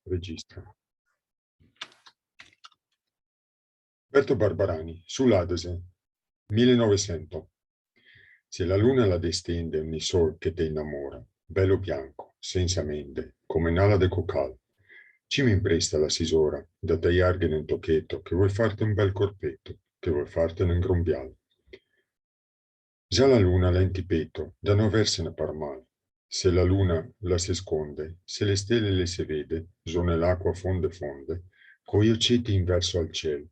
Registra. Berto Barbarani, sull'Adese, 1900. Se la luna la destende ogni sol che te innamora, bello bianco, senza mende, come n'ala de cocal, ci mi impresta la sisora, da tagliarghe nel tocchetto, che vuoi farti un bel corpetto, che vuoi fartene un grombiale. Già la luna la intipetto, da non aversene par male. Se la luna la si sconde, se le stelle le si vede, giù nell'acqua fonde, coi occetti in verso al cielo.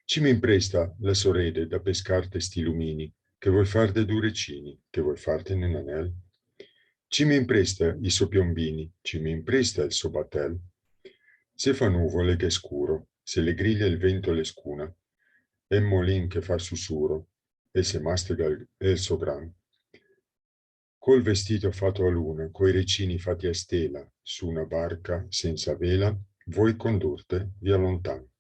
Ci mi impresta la sorede da pescarte sti lumini, che vuoi far de durecini, che vuoi fartene un anel. Ci mi impresta i suoi piombini, ci mi impresta il suo batel. Se fa nuvole che è scuro, se le griglie il vento le scuna, e il molin che fa sussurro, e se mastica il suo gran. Col vestito fatto a luna, coi recini fatti a stela, su una barca senza vela, vuoi condurte via lontano.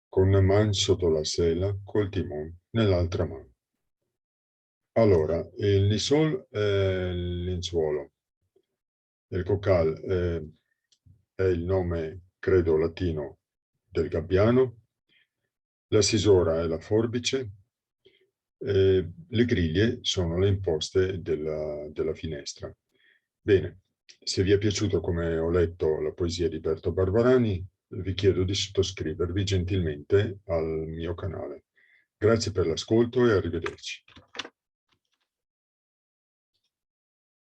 Con una man sotto la sella, col timon nell'altra mano. Allora, il nisol è il lenzuolo, il cocal è il nome, credo, latino del gabbiano, la sisora è la forbice, le griglie sono le imposte della finestra. Bene, se vi è piaciuto come ho letto la poesia di Berto Barbarani, vi chiedo di sottoscrivervi gentilmente al mio canale. Grazie per l'ascolto e arrivederci.